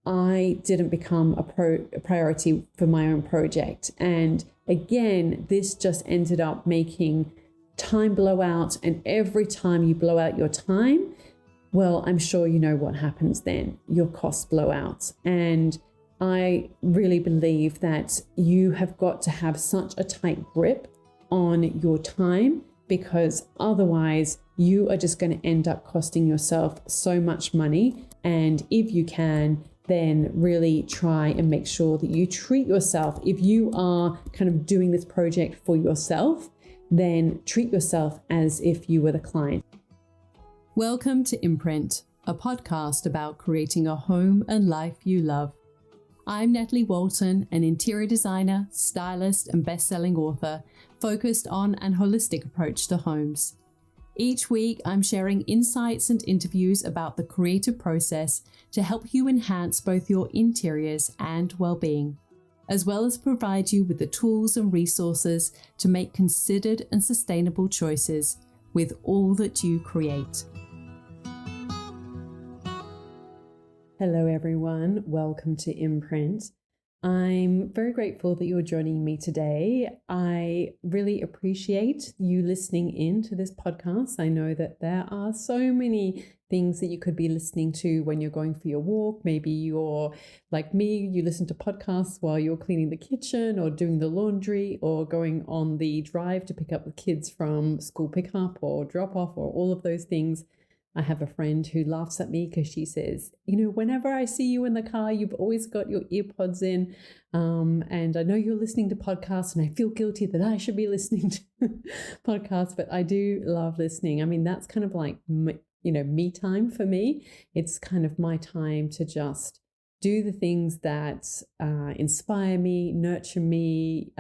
I didn't become a priority for my own project. And again, this just ended up making time blow out. And every time you blow out your time, well, I'm sure you know what happens then. Your costs blow out. And I really believe that you have got to have such a tight grip on your time, because otherwise you are just going to end up costing yourself so much money. And if you can, then really try and make sure that you treat yourself. If you are kind of doing this project for yourself, then treat yourself as if you were the client. Welcome to Imprint, a podcast about creating a home and life you love. I'm Natalie Walton, an interior designer, stylist, and best-selling author focused on an holistic approach to homes. Each week, I'm sharing insights and interviews about the creative process to help you enhance both your interiors and well-being, as well as provide you with the tools and resources to make considered and sustainable choices with all that you create. Hello everyone, welcome to Imprint. I'm very grateful that you're joining me today. I really appreciate you listening in to this podcast. I know that there are so many things that you could be listening to when you're going for your walk. Maybe you're like me, you listen to podcasts while you're cleaning the kitchen or doing the laundry or going on the drive to pick up the kids from school pickup or drop off or all of those things. I have a friend who laughs at me because she says, whenever I see you in the car, you've always got your earpods in. And I know you're listening to podcasts, and I feel guilty that I should be listening to podcasts, but I do love listening. I mean, that's kind of like, me time for me. It's kind of my time to just do the things that inspire me, nurture me,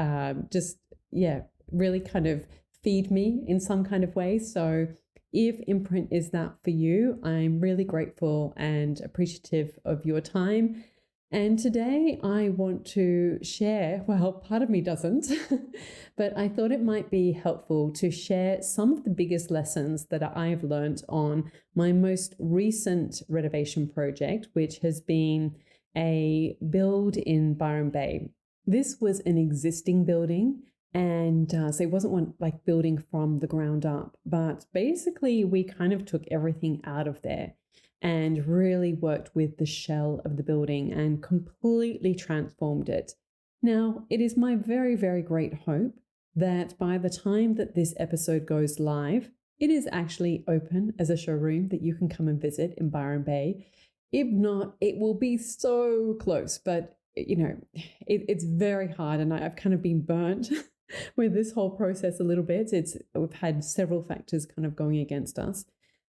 really kind of feed me in some kind of way. So if Imprint is that for you, I'm really grateful and appreciative of your time. And today I want to share, well, part of me doesn't, but I thought it might be helpful to share some of the biggest lessons that I've learned on my most recent renovation project, which has been a build in Byron Bay. This was an existing building. And so it wasn't one like building from the ground up, but basically we kind of took everything out of there and really worked with the shell of the building and completely transformed it. Now, it is my very, very great hope that by the time that this episode goes live, it is actually open as a showroom that you can come and visit in Byron Bay. If not, it will be so close, but it's very hard, and I've kind of been burnt with this whole process a little bit. We've had several factors kind of going against us,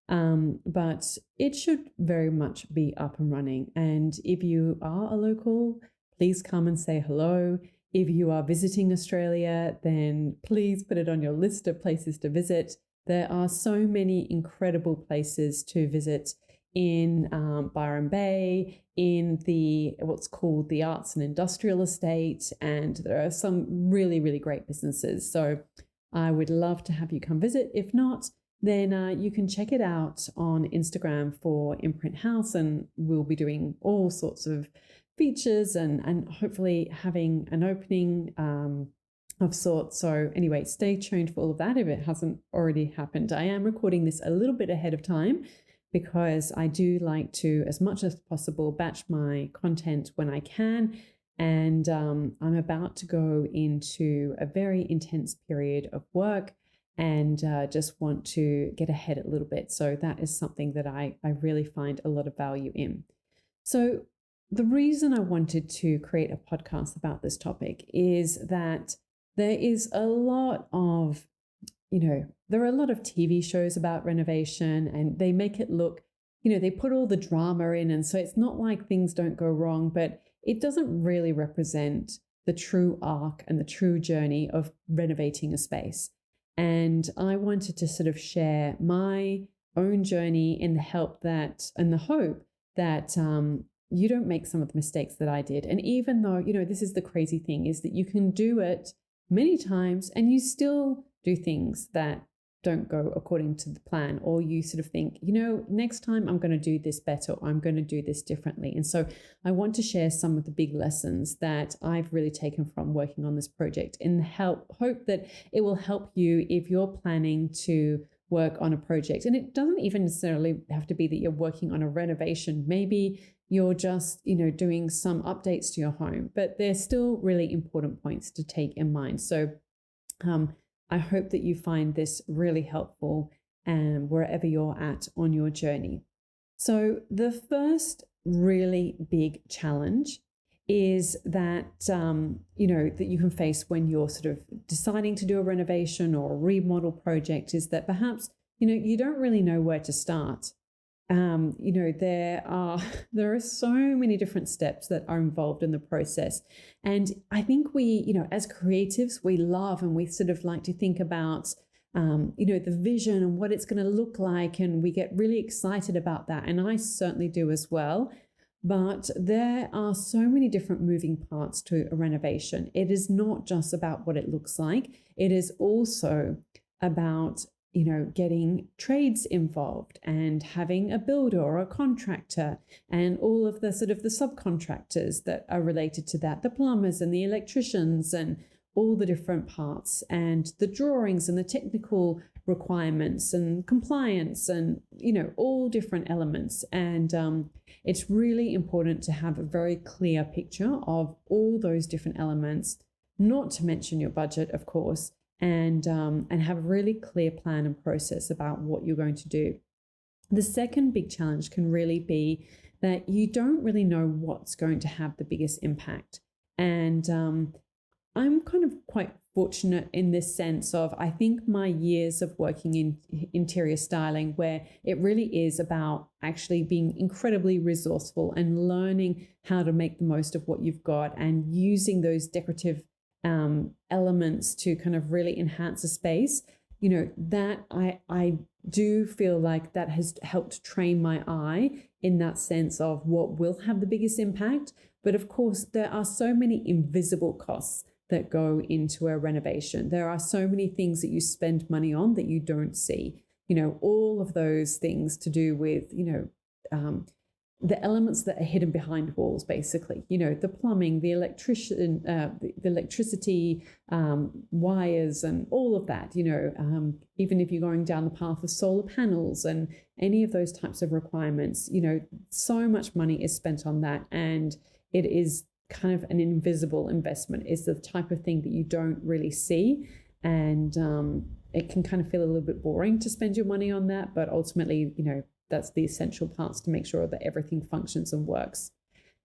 but it should very much be up and running. And if you are a local, please come and say hello. If you are visiting Australia, then please put it on your list of places to visit. There are so many incredible places to visit in Byron Bay, in what's called the Arts and Industrial Estate, and there are some really, really great businesses. So I would love to have you come visit. If not, then you can check it out on Instagram for Imprint House, and we'll be doing all sorts of features and hopefully having an opening of sorts. So anyway, stay tuned for all of that if it hasn't already happened. I am recording this a little bit ahead of time, because I do like to, as much as possible, batch my content when I can. And I'm about to go into a very intense period of work and just want to get ahead a little bit. So that is something that I really find a lot of value in. So the reason I wanted to create a podcast about this topic is that there is a lot of there are a lot of TV shows about renovation, and they make it look, they put all the drama in. And so it's not like things don't go wrong, but it doesn't really represent the true arc and the true journey of renovating a space. And I wanted to sort of share my own journey in the hope that you don't make some of the mistakes that I did. And even though, this is the crazy thing, is that you can do it many times and you still do things that don't go according to the plan, or you sort of think, next time I'm going to do this better, or I'm going to do this differently. And so I want to share some of the big lessons that I've really taken from working on this project, and hope that it will help you if you're planning to work on a project. And it doesn't even necessarily have to be that you're working on a renovation. Maybe you're just, doing some updates to your home, but they're still really important points to take in mind. So I hope that you find this really helpful and wherever you're at on your journey. So the first really big challenge is that, that you can face when you're sort of deciding to do a renovation or a remodel project is that perhaps, you don't really know where to start. There are so many different steps that are involved in the process. And I think we, as creatives, we love and we sort of like to think about, the vision and what it's going to look like. And we get really excited about that. And I certainly do as well. But there are so many different moving parts to a renovation. It is not just about what it looks like. It is also about getting trades involved and having a builder or a contractor and all of the sort of the subcontractors that are related to that, the plumbers and the electricians and all the different parts and the drawings and the technical requirements and compliance and, all different elements. And it's really important to have a very clear picture of all those different elements, not to mention your budget, of course, and have a really clear plan and process about what you're going to do. The second big challenge can really be that you don't really know what's going to have the biggest impact. And I'm kind of quite fortunate in this sense of, I think my years of working in interior styling, where it really is about actually being incredibly resourceful and learning how to make the most of what you've got and using those decorative elements to kind of really enhance a space, that I do feel like that has helped train my eye in that sense of what will have the biggest impact. But of course, there are so many invisible costs that go into a renovation. There are so many things that you spend money on that you don't see, all of those things to do with, the elements that are hidden behind walls, basically, the plumbing, the electrician, the electricity, wires and all of that, even if you're going down the path of solar panels and any of those types of requirements, so much money is spent on that. And it is kind of an invisible investment. It's the type of thing that you don't really see. And it can kind of feel a little bit boring to spend your money on that. But ultimately, that's the essential parts to make sure that everything functions and works.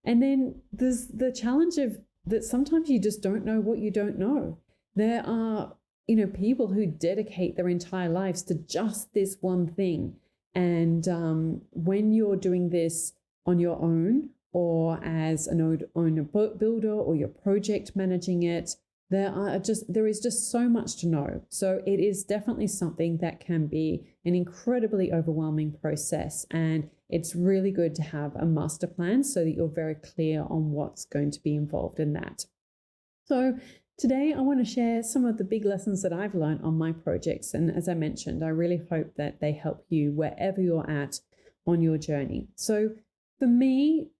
And then there's the challenge of that sometimes you just don't know what you don't know. There are, people who dedicate their entire lives to just this one thing. And when you're doing this on your own or as an owner builder or your project managing it, there is just so much to know. So it is definitely something that can be an incredibly overwhelming process. And it's really good to have a master plan so that you're very clear on what's going to be involved in that. So today I want to share some of the big lessons that I've learned on my projects. And as I mentioned, I really hope that they help you wherever you're at on your journey. So for me,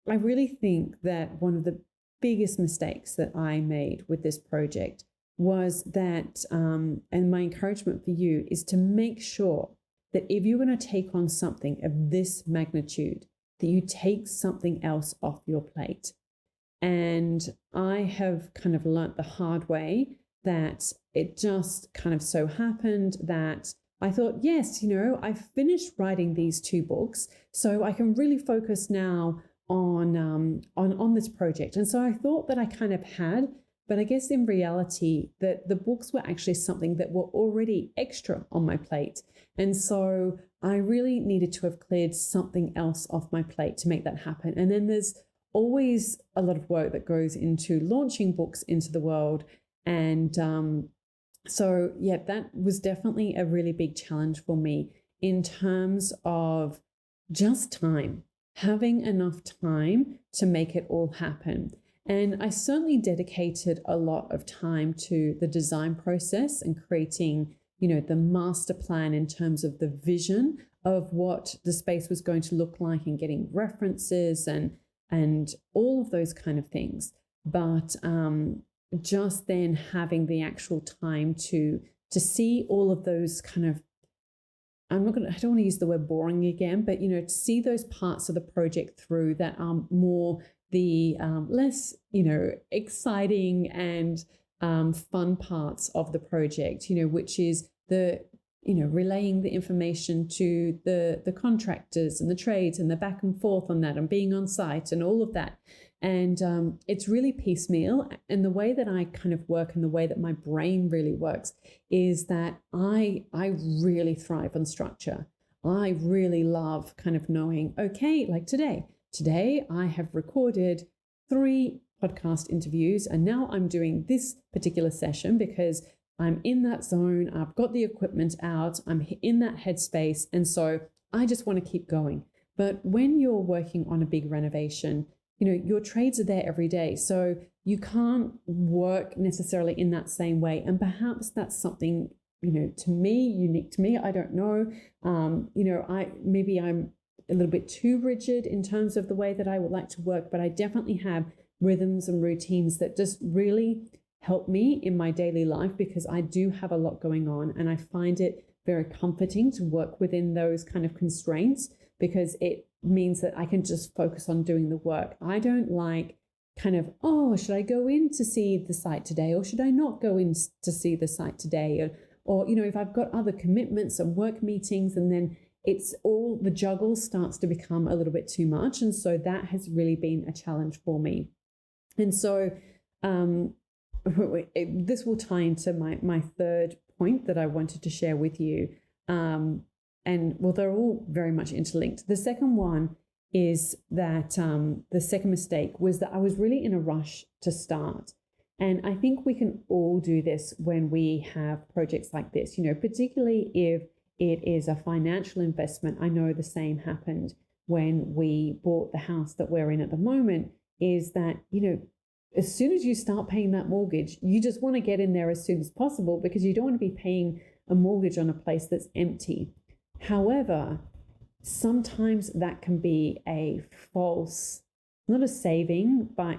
I really think that one of the biggest mistakes that I made with this project was that, and my encouragement for you is to make sure that if you're going to take on something of this magnitude, that you take something else off your plate. And I have kind of learnt the hard way that it just kind of so happened that I thought, yes, I've finished writing these 2 books, so I can really focus now on this project. And so I thought that I kind of had, but I guess in reality that the books were actually something that were already extra on my plate. And so I really needed to have cleared something else off my plate to make that happen. And then there's always a lot of work that goes into launching books into the world. And so that was definitely a really big challenge for me in terms of just time. Having enough time to make it all happen. And I certainly dedicated a lot of time to the design process and creating the master plan in terms of the vision of what the space was going to look like, and getting references and all of those kind of things. But just then having the actual time to see all of those kind of, I don't want to use the word boring again, but to see those parts of the project through that are more the less exciting and fun parts of the project, which is the relaying the information to the contractors and the trades, and the back and forth on that, and being on site and all of that. And it's really piecemeal. And the way that I kind of work, and the way that my brain really works, is that I really thrive on structure. I really love kind of knowing, okay, like today I have recorded 3 podcast interviews, and now I'm doing this particular session because I'm in that zone, I've got the equipment out, I'm in that headspace, and so I just want to keep going. But when you're working on a big renovation, your trades are there every day, so you can't work necessarily in that same way. And perhaps that's something, to me, unique to me. I don't know. Maybe I'm a little bit too rigid in terms of the way that I would like to work, but I definitely have rhythms and routines that just really help me in my daily life, because I do have a lot going on, and I find it very comforting to work within those kind of constraints, because it means that I can just focus on doing the work. I don't like kind of, should I go in to see the site today, or should I not go in to see the site today? Or if I've got other commitments and work meetings, and then it's all, the juggle starts to become a little bit too much. And so that has really been a challenge for me. And so this will tie into my third point that I wanted to share with you. And well, they're all very much interlinked. The second one is that the second mistake was that I was really in a rush to start. And I think we can all do this when we have projects like this, particularly if it is a financial investment. I know the same happened when we bought the house that we're in at the moment, is that, as soon as you start paying that mortgage, you just want to get in there as soon as possible, because you don't want to be paying a mortgage on a place that's empty. However, sometimes that can be a false, not a saving, but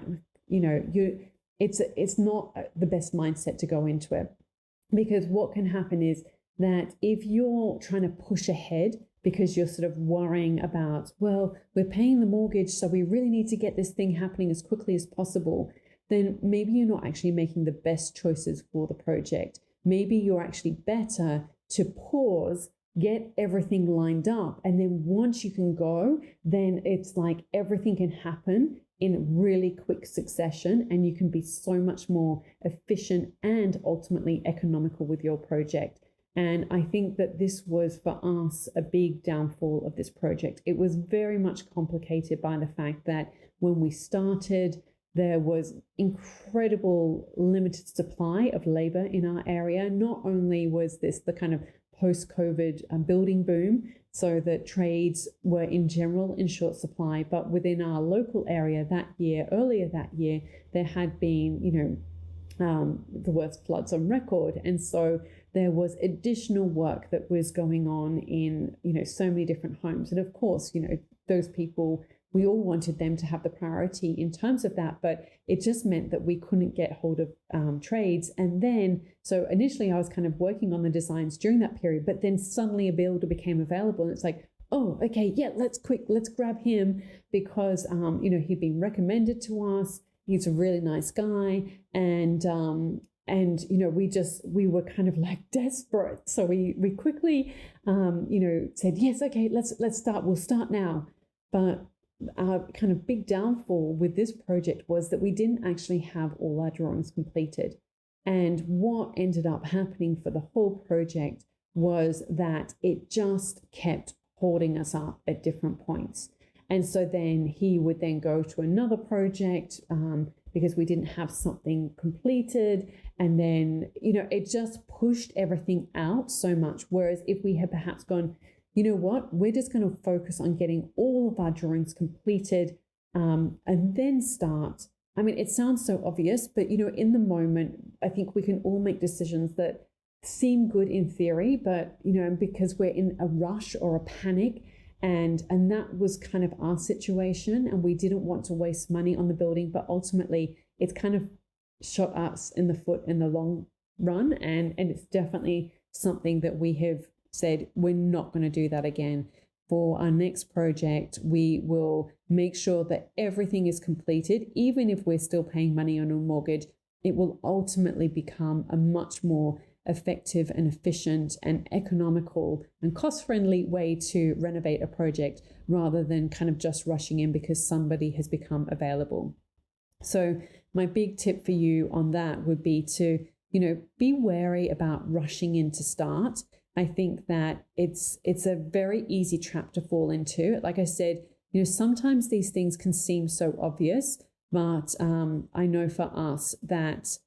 it's not the best mindset to go into it. Because what can happen is that if you're trying to push ahead because you're sort of worrying about, well, we're paying the mortgage, so we really need to get this thing happening as quickly as possible, then maybe you're not actually making the best choices for the project. Maybe you're actually better to pause, get everything lined up, and then once you can go, then it's like everything can happen in really quick succession, and you can be so much more efficient and ultimately economical with your project. And I think that this was, for us, a big downfall of this project. It was very much complicated by the fact that when we started, there was incredible limited supply of labor in our area. Not only was this the kind of post-COVID building boom, so that trades were in general in short supply, but within our local area earlier that year, there had been, the worst floods on record. And so there was additional work that was going on in, so many different homes. And of course, those people, we all wanted them to have the priority in terms of that, but it just meant that we couldn't get hold of trades. And then, so initially I was kind of working on the designs during that period, but then suddenly a builder became available, and it's like, oh, okay, yeah, let's grab him, because, he'd been recommended to us. He's a really nice guy. And we were kind of like desperate. So we quickly, said, yes, okay, let's start. We'll start now. But our kind of big downfall with this project was that we didn't actually have all our drawings completed. And what ended up happening for the whole project was that it just kept holding us up at different points. And so then he would then go to another project because we didn't have something completed. And then, it just pushed everything out so much. Whereas if we had perhaps gone, you know what, we're just going to focus on getting all of our drawings completed and then start. I mean, it sounds so obvious, but, in the moment, I think we can all make decisions that seem good in theory, but because we're in a rush or a panic, and that was kind of our situation, and we didn't want to waste money on the building, but ultimately it's kind of shot us in the foot in the long run, and it's definitely something that we have said we're not going to do that again. For our next project, we will make sure that everything is completed, even if we're still paying money on a mortgage. It will ultimately become a much more effective and efficient and economical and cost-friendly way to renovate a project, rather than kind of just rushing in because somebody has become available. So my big tip for you on that would be to, be wary about rushing in to start. I think that it's a very easy trap to fall into. Like I said, sometimes these things can seem so obvious, but I know for us that,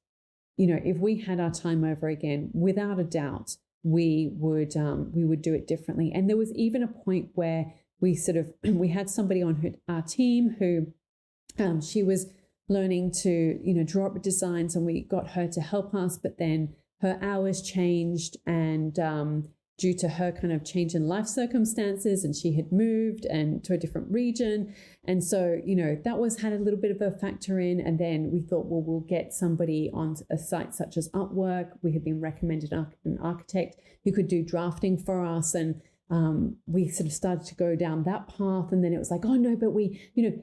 if we had our time over again, without a doubt, we would do it differently. And there was even a point where we had somebody on our team who she was learning to draw up designs, and we got her to help us, but then her hours changed, and due to her kind of change in life circumstances, and she had moved and to a different region, and so that had a little bit of a factor in. And then we thought, well, we'll get somebody on a site such as Upwork. We had been recommended an architect who could do drafting for us, and we sort of started to go down that path. And then it was like, oh no, but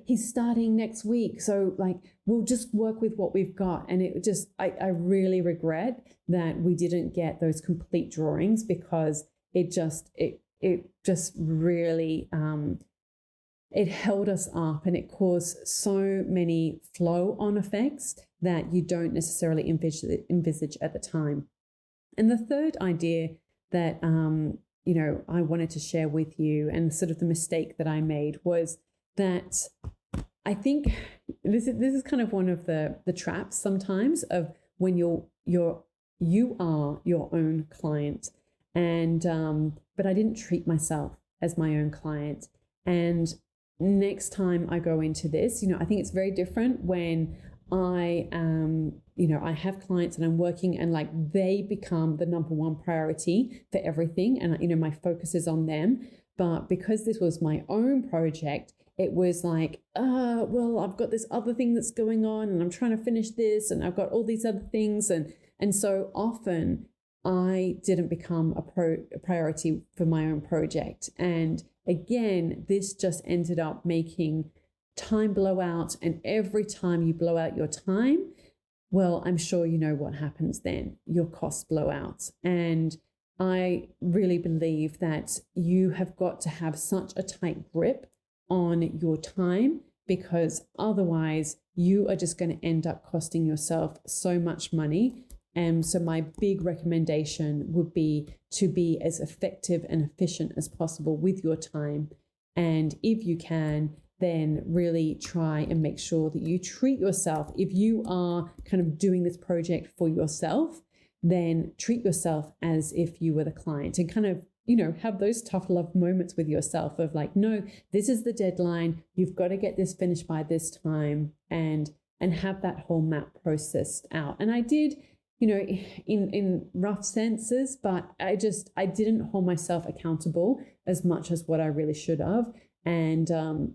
he's starting next week, so like we'll just work with what we've got. And it just, I really regret that we didn't get those complete drawings, because it just really it held us up, and it caused so many flow on effects that you don't necessarily envisage at the time. And the third idea that I wanted to share with you, and sort of the mistake that I made, was that I think this is kind of one of the traps sometimes of when you are your own client. And but I didn't treat myself as my own client. And next time I go into this, I think it's very different when I I have clients and I'm working, and like they become the number one priority for everything, and my focus is on them. But because this was my own project, it was like, well, I've got this other thing that's going on, and I'm trying to finish this, and I've got all these other things, and so often I didn't become a priority for my own project. And again, this just ended up making time blow out. And every time you blow out your time, well, I'm sure you know what happens then. Your costs blow out. And I really believe that you have got to have such a tight grip on your time, because otherwise you are just going to end up costing yourself so much money. And so my big recommendation would be to be as effective and efficient as possible with your time. And if you can, then really try and make sure that you treat yourself. If you are kind of doing this project for yourself, then treat yourself as if you were the client, and kind of, have those tough love moments with yourself of like, no, this is the deadline. You've got to get this finished by this time, and have that whole map processed out. And I did, in rough senses, but I didn't hold myself accountable as much as what I really should have. And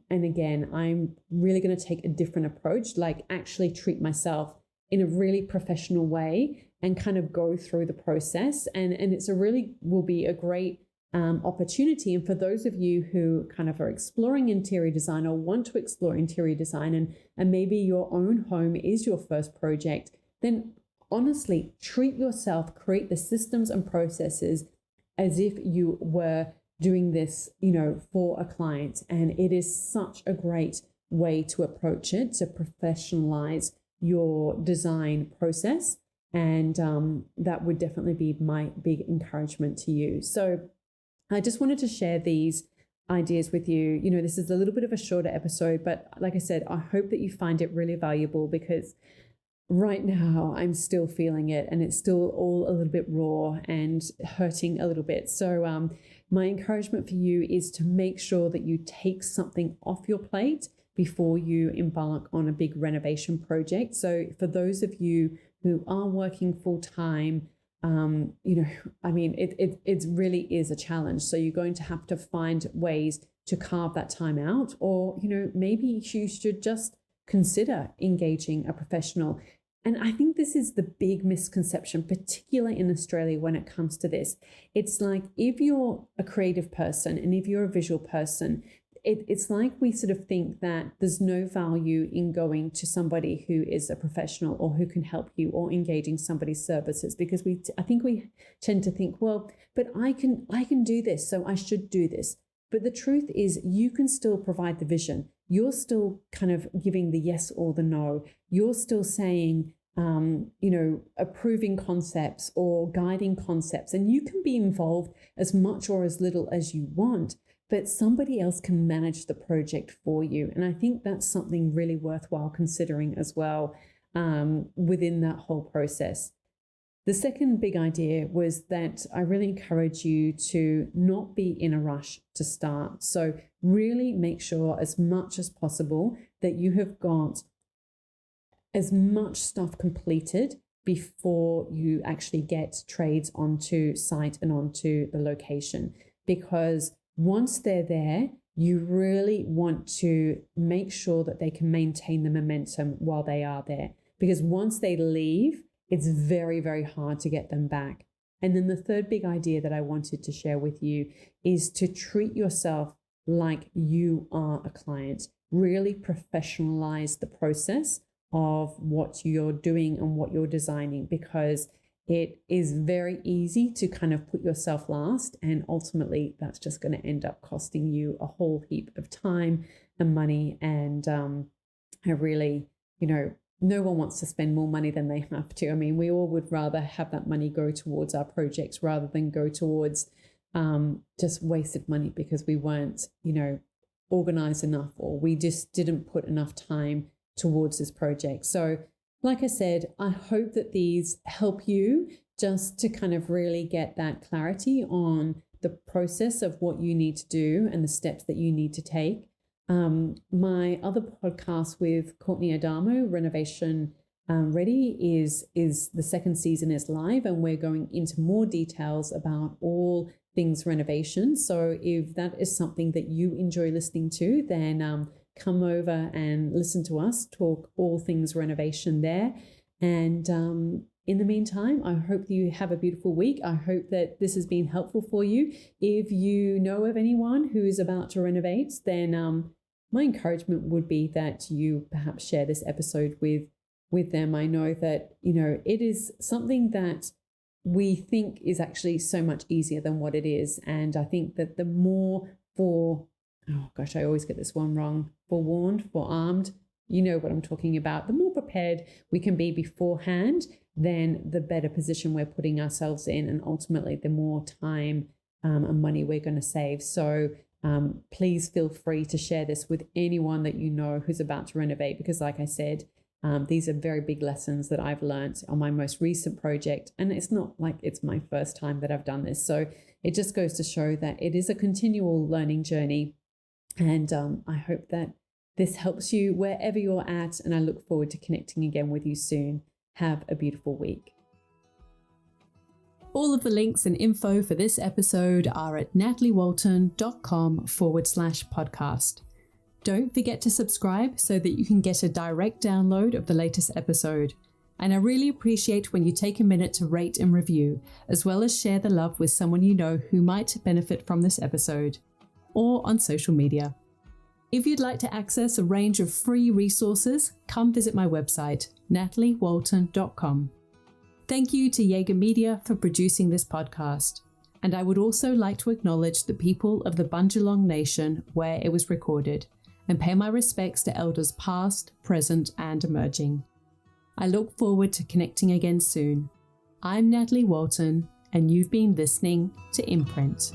again, I'm really going to take a different approach, like actually treat myself in a really professional way and kind of go through the process. And it's will be a great opportunity. And for those of you who kind of are exploring interior design or want to explore interior design, and maybe your own home is your first project, then honestly, treat yourself, create the systems and processes as if you were doing this, for a client. And it is such a great way to approach it, to professionalize your design process. And that would definitely be my big encouragement to you. So I just wanted to share these ideas with you. This is a little bit of a shorter episode, but like I said, I hope that you find it really valuable, because right now I'm still feeling it, and it's still all a little bit raw and hurting a little bit. So my encouragement for you is to make sure that you take something off your plate before you embark on a big renovation project. So for those of you who are working full time, it really is a challenge. So you're going to have to find ways to carve that time out, or, maybe you should just consider engaging a professional. And I think this is the big misconception, particularly in Australia when it comes to this. It's like, if you're a creative person and if you're a visual person, it's like we sort of think that there's no value in going to somebody who is a professional or who can help you, or engaging somebody's services, because I think we tend to think, well, but I can do this, so I should do this. But the truth is, you can still provide the vision. You're still kind of giving the yes or the no. You're still saying, approving concepts or guiding concepts, and you can be involved as much or as little as you want, but somebody else can manage the project for you. And I think that's something really worthwhile considering as well, within that whole process. The second big idea was that I really encourage you to not be in a rush to start. So really make sure as much as possible that you have got as much stuff completed before you actually get trades onto site and onto the location. Because once they're there, you really want to make sure that they can maintain the momentum while they are there. Because once they leave, it's very, very hard to get them back. And then the third big idea that I wanted to share with you is to treat yourself like you are a client. Really professionalize the process of what you're doing and what you're designing, because it is very easy to kind of put yourself last, and ultimately that's just going to end up costing you a whole heap of time and money. And I really, no one wants to spend more money than they have to. I mean, we all would rather have that money go towards our projects rather than go towards just wasted money because we weren't, organized enough, or we just didn't put enough time towards this project. So like I said, I hope that these help you just to kind of really get that clarity on the process of what you need to do and the steps that you need to take. My other podcast with Courtney Adamo, Renovation Ready, is the second season is live, and we're going into more details about all things renovation. So if that is something that you enjoy listening to, then come over and listen to us talk all things renovation there. And in the meantime, I hope you have a beautiful week. I hope that this has been helpful for you. If you know of anyone who's about to renovate, then my encouragement would be that you perhaps share this episode with them. I know that, it is something that we think is actually so much easier than what it is. And I think that the more I always get this one wrong, forewarned, forearmed, you know what I'm talking about. The more prepared we can be beforehand, then the better position we're putting ourselves in, and ultimately the more time and money we're going to save. So please feel free to share this with anyone that you know who's about to renovate, because like I said, these are very big lessons that I've learned on my most recent project. And it's not like it's my first time that I've done this. So it just goes to show that it is a continual learning journey. And I hope that this helps you wherever you're at. And I look forward to connecting again with you soon. Have a beautiful week. All of the links and info for this episode are at nataliewalton.com/podcast. Don't forget to subscribe so that you can get a direct download of the latest episode. And I really appreciate when you take a minute to rate and review, as well as share the love with someone you know who might benefit from this episode, or on social media. If you'd like to access a range of free resources, come visit my website, nataliewalton.com. Thank you to Jaeger Media for producing this podcast. And I would also like to acknowledge the people of the Bundjalung Nation where it was recorded, and pay my respects to elders past, present, and emerging. I look forward to connecting again soon. I'm Natalie Walton, and you've been listening to Imprint.